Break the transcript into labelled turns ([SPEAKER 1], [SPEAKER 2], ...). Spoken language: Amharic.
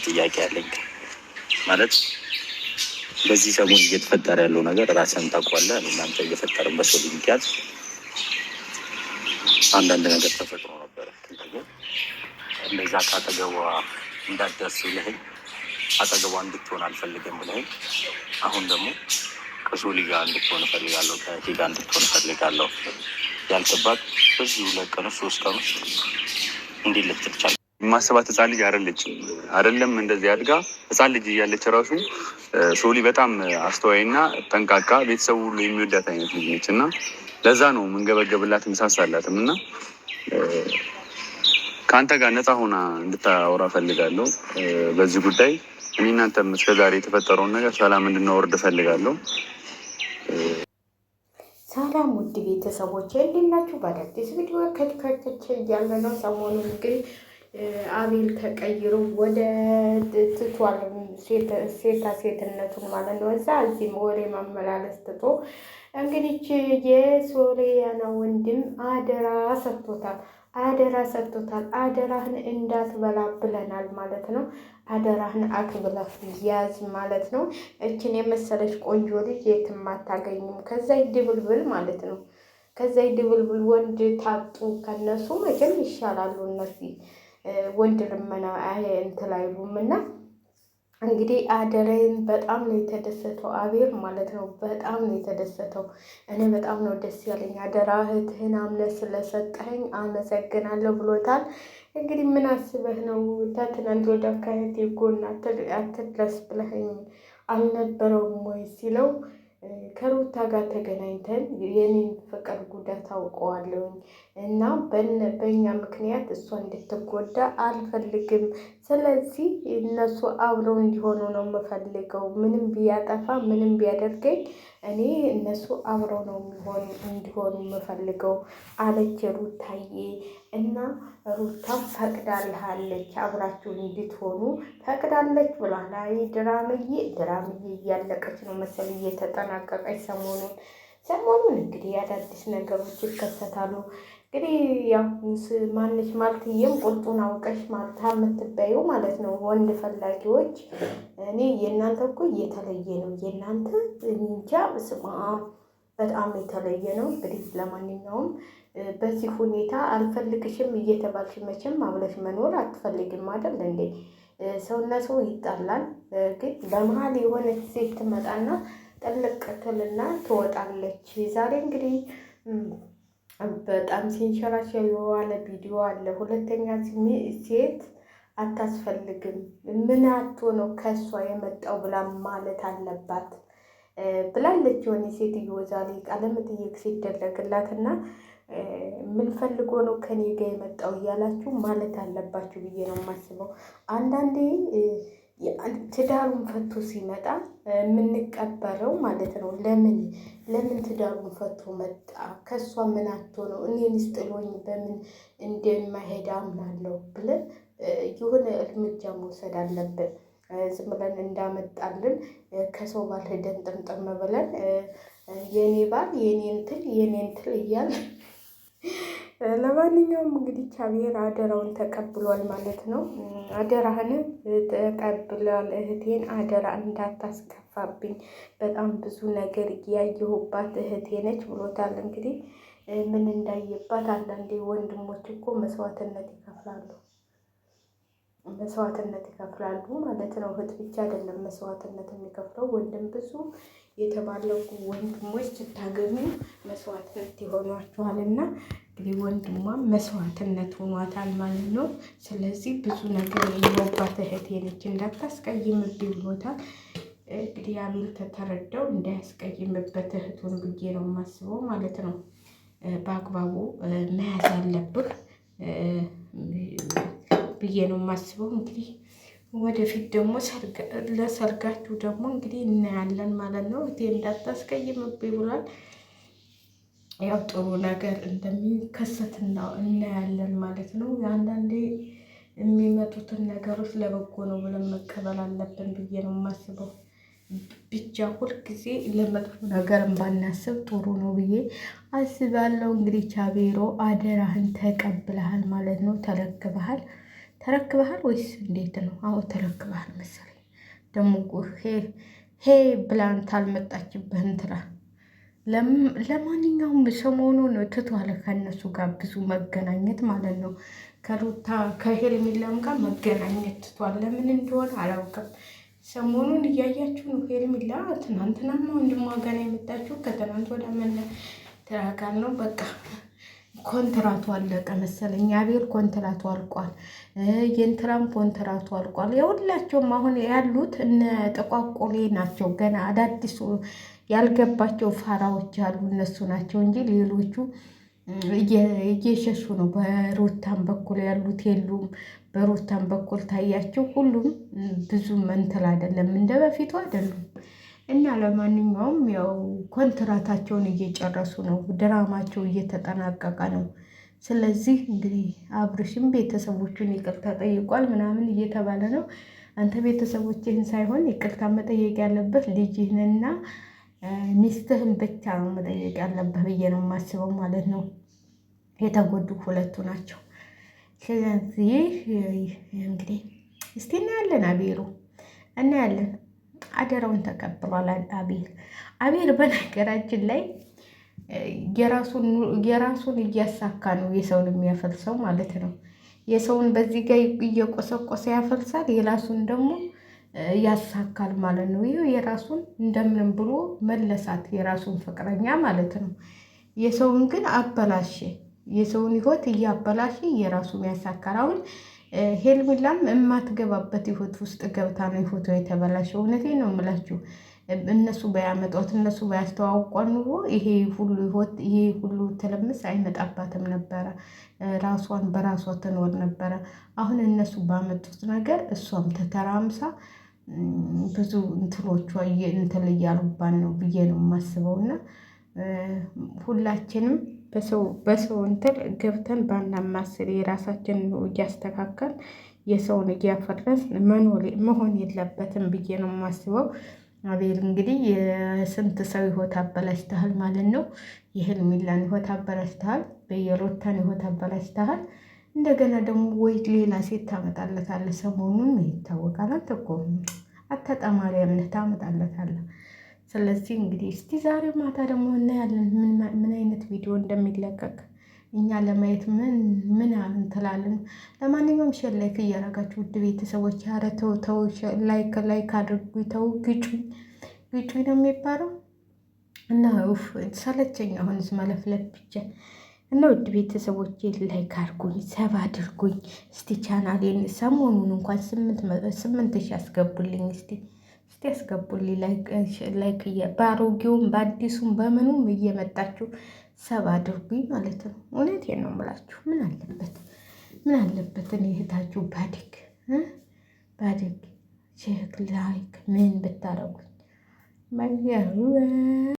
[SPEAKER 1] ጥያቄ አለኝ። ማለት በዚህ ሰሞን እየተፈጠረ ያለው ነገር ራስን ታውቀዋለህ። እናንተ እየፈጠረን በሰው ምክንያት አንዳንድ ነገር ተፈጥሮ ነበረ። እንደዛ ከአጠገቧ እንዳትደርስ ብለኸኝ አጠገቧ እንድትሆን አልፈልግም ብለኸኝ አሁን ደግሞ ከሶሊ ጋር እንድትሆን እፈልጋለሁ፣ ከእህቴ ጋር እንድትሆን እፈልጋለሁ ያልክባት በዚህ 2 ቀን 3 ቀን ውስጥ እንዴት ልትል ቻልክ? የማስባት ህፃን ልጅ አይደለም እንደዚህ አድጋ ህፃን ልጅ እያለች ራሱ ሶሊ በጣም አስተዋይና ጠንቃቃ ቤተሰቡ ሁሉ የሚወዳት አይነት ልጅ ነች እና ለዛ ነው የምንገበገብላት ምሳሳላትም እና ከአንተ ጋር ነፃ ሆና እንድታወራ ፈልጋለሁ በዚህ ጉዳይ። እኔ እናንተም እስከዛሬ የተፈጠረውን ነገር ሰላም እንድናወርድ ፈልጋለሁ።
[SPEAKER 2] ሰላም ውድ ቤተሰቦች እንዴት ናችሁ? በአዳዲስ ቪዲዮ ከትከትች እያለ ነው። ሰሞኑን እንግዲህ አቤል ተቀይሮ ወደ ትቷል ሴትነቱን ማለት ነው። እዚህም ወሬ ማመላለስ ትቶ እንግዲህ የሶሊያና ወንድም አደራ ሰጥቶታል። አደራህን እንዳትበላ ብለናል ማለት ነው። አደራህን አክብለህ ያዝ ማለት ነው። እችን የመሰለች ቆንጆ ልጅ የትም አታገኝም። ከዛ ይድብልብል ማለት ነው። ከዛ ይድብልብል ወንድ ታጡ ከነሱ መቼም ይሻላሉ እነዚህ ወንድ ልመና እንትን አይሉም እና እንግዲህ አደራዬን በጣም ነው የተደሰተው አቤል ማለት ነው። በጣም ነው የተደሰተው። እኔ በጣም ነው ደስ ያለኝ። አደራ እህትህን አምነህ ስለሰጠኸኝ አመሰግናለሁ ብሎታል። እንግዲህ ምን አስበህ ነው ትናንት ወዲያ ከእህቴ ጎን አትድረስ ብለኸኝ አልነበረውም ወይ ሲለው ከሩታ ጋር ተገናኝተን የኔን ፍቅር ጉዳት አውቀዋለሁኝ እና በእኛ ምክንያት እሷ እንድትጎዳ አልፈልግም። ስለዚህ እነሱ አብረው እንዲሆኑ ነው የምፈልገው። ምንም ቢያጠፋ ምንም ቢያደርገኝ እኔ እነሱ አብረው ነው እንዲሆኑ የምፈልገው አለች ሩታዬ። እና ሩታም ፈቅዳልሃለች፣ አብራችሁ እንድትሆኑ ፈቅዳለች ብሏል። አይ ድራምዬ እያለቀች ነው መሰል እየተጠናቀቀች ሰሞኑን እንግዲህ አዳዲስ ነገሮች ይከሰታሉ። እንግዲህ ያው ማንሽ ማልትዬም ቁርጡን አውቀሽ ማልታ የምትበየው ማለት ነው። ወንድ ፈላጊዎች እኔ የእናንተ እኮ እየተለየ ነው። የእናንተ እንጃ ስማ በጣም የተለየ ነው። እንግዲህ ለማንኛውም በዚህ ሁኔታ አልፈልግሽም እየተባልሽ መቼም አብለሽ መኖር አትፈልግም አይደል እንዴ? ሰውና ሰው ይጣላል። ግን በመሀል የሆነች ሴት ትመጣና ጥልቅ ትልና ትወጣለች። ዛሬ እንግዲህ በጣም ሲንሸራሸር የዋለ ቪዲዮ አለ። ሁለተኛ ሴት አታስፈልግም፣ ምን አቶ ነው ከእሷ የመጣው ብላ ማለት አለባት ብላለች። የሆነ ሴትዮ ዛሬ ቃለ መጠይቅ ሲደረግላትና ምን ፈልጎ ነው ከኔ ጋር የመጣው እያላችሁ ማለት አለባችሁ ብዬ ነው የማስበው። አንዳንዴ ትዳሩን ፈቶ ሲመጣ የምንቀበረው ማለት ነው። ለምን ትዳሩን ፈቶ መጣ? ከእሷ ምን አቶ ነው? እኔንስ ጥሎኝ በምን እንደማይሄድ አምናለሁ ብለን የሆነ እርምጃ መውሰድ አለብን። ዝም ብለን እንዳመጣልን ከሰው ባል ሄደን ጥምጥም ብለን የኔ ባል የኔ እንትን እያል ለማንኛውም እንግዲህ አቤል አደራውን ተቀብሏል ማለት ነው። አደራህን ተቀብሏል። እህቴን አደራ እንዳታስከፋብኝ፣ በጣም ብዙ ነገር ያየሁባት እህቴ ነች ብሎታል። እንግዲህ ምን እንዳየባት አንዳንዴ ወንድሞች እኮ መስዋዕትነት ይከፍላሉ ማለት ነው። እህት ብቻ አይደለም መስዋዕትነት የሚከፍለው ወንድም። ብዙ የተባለጉ ወንድሞች ስታገኙ መስዋዕትነት ይሆኗችኋል እና እንግዲህ ወንድሟም መስዋዕትነት ሆኗታል ማለት ነው። ስለዚህ ብዙ ነገር የኖባት እህቴ ነች እንዳታስቀይምብኝ ብሎታል። እንግዲህ አቤል ተተረዳው እንዳያስቀይምበት እህቱን ብዬ ነው የማስበው ማለት ነው። በአግባቡ መያዝ አለብህ ብዬ ነው የማስበው። እንግዲህ ወደፊት ደግሞ ለሰርጋችሁ ደግሞ እንግዲህ እናያለን ማለት ነው። እህቴ እንዳታስቀይምብኝ ብሏል። ያው ጥሩ ነገር እንደሚከሰትና እናያለን ማለት ነው። አንዳንዴ የሚመጡትን ነገሮች ለበጎ ነው ብለን መቀበል አለብን ብዬ ነው የማስበው። ብቻ ሁልጊዜ ለመጥፎ ነገር ባናስብ ጥሩ ነው ብዬ አስባለሁ። እንግዲህ ቻቤሮ አደራህን ተቀብለሃል ማለት ነው። ተረክበሃል። ተረክበሃል ወይስ እንዴት ነው? አዎ ተረክበሃል መሰለኝ። ደግሞ ሄ ብላንት አልመጣችብህን ትላ። ለማንኛውም ሰሞኑን ትቷል ከእነሱ ጋር ብዙ መገናኘት ማለት ነው። ከሩታ ከሄርሜላም ጋር መገናኘት ትቷል። ለምን እንደሆነ አላውቅም። ሰሞኑን እያያችሁ ነው። ሄርሜላ ትናንትናማ ወንድሟ ጋር የመጣችሁ ከትናንት ወደ ተራጋል ነው። በቃ ኮንትራቱ አለቀ መሰለኝ። አቤል ኮንትራቱ አልቋል። የእንትራም ኮንትራቱ አልቋል። የሁላቸውም አሁን ያሉት እነ ጠቋቆሌ ናቸው። ገና አዳዲስ ያልገባቸው ፋራዎች ያሉ እነሱ ናቸው እንጂ ሌሎቹ እየሸሹ ነው። በሩታም በኩል ያሉት የሉም። በሩታም በኩል ታያቸው ሁሉም ብዙ መንትል አይደለም፣ እንደ በፊቱ አይደሉም። እና ለማንኛውም ያው ኮንትራታቸውን እየጨረሱ ነው። ድራማቸው እየተጠናቀቀ ነው። ስለዚህ እንግዲህ አብርሽም ቤተሰቦቹን ይቅርታ ጠይቋል ምናምን እየተባለ ነው። አንተ ቤተሰቦችህን ሳይሆን ይቅርታ መጠየቅ ያለበት ልጅህንና ሚስትህን ብቻ ነው መጠየቅ ያለብህ ብዬ ነው የማስበው ማለት ነው። የተጎዱ ሁለቱ ናቸው። ስለዚህ እንግዲህ እስቲ እናያለን። አቤሉ እናያለን። አደራውን ተቀብሏል አቤል በነገራችን ላይ የራሱን እያሳካ ነው የሰውን የሚያፈልሰው ማለት ነው። የሰውን በዚህ ጋር እየቆሰቆሰ ያፈልሳል፣ የራሱን ደግሞ ያሳካል ማለት ነው። ይህ የራሱን እንደምንም ብሎ መለሳት፣ የራሱን ፍቅረኛ ማለት ነው። የሰውን ግን አበላሸ። የሰውን ህይወት እያበላሸ የራሱን ያሳካል። አሁን ሄርሜላም የማትገባበት ህይወት ውስጥ ገብታ ነው ህይወቷ የተበላሸው። እውነቴን ነው የምላችሁ። እነሱ ባያመጧት እነሱ ባያስተዋውቋን ኑሮ ይሄ ሁሉ ህይወት ይሄ ሁሉ ትልምስ አይመጣባትም ነበረ። ራሷን በራሷ ትኖር ነበረ። አሁን እነሱ ባመጡት ነገር እሷም ተተራምሳ ብዙ እንትኖቿ እንትን እያሉባን ነው ብዬ ነው የማስበው። እና ሁላችንም በሰው እንትን ገብተን ባናማስል የራሳችን እያስተካከል የሰውን እያፈረስ መሆን የለበትም ብዬ ነው የማስበው። አቤል እንግዲህ የስንት ሰው ህይወት አበላሽተሃል ማለት ነው። የሄርሜላን ህይወት አበላሽተሃል፣ የሩታን ህይወት አበላሽተሃል። እንደገና ደግሞ ወይ ሌላ ሴት ታመጣለታለህ። ሰሞኑን ይታወቃል። አንተ እኮ አታጣማሪ እምነት ታመጣለታለህ። ስለዚህ እንግዲህ እስቲ ዛሬ ማታ ደግሞ እናያለን ምን አይነት ቪዲዮ እንደሚለቀቅ እኛ ለማየት ምን እንትላለን። ለማንኛውም ሼር ላይክ እያደረጋችሁ ውድ ቤተሰቦች፣ ኧረ ተው ላይክ አድርጉ። ተው ግጩኝ ነው የሚባለው እና ሰለቸኝ አሁንስ መለፍለፍ ብቻ እና ውድ ቤተሰቦቼ ላይክ አድርጉኝ፣ ሰብ አድርጉኝ። እስቲ ቻናሌን ሰሞኑን እንኳን 8,000 ያስገቡልኝ። እስቲ ያስገቡልኝ ላይክ በአሮጌውም በአዲሱም በምኑም እየመጣችሁ ሰብ አድርጉኝ ማለት ነው። እውነቴን ነው የምላችሁ። ምን አለበት እኔ እህታችሁ ባድግ ቼክ ላይክ ምን ብታረጉኝ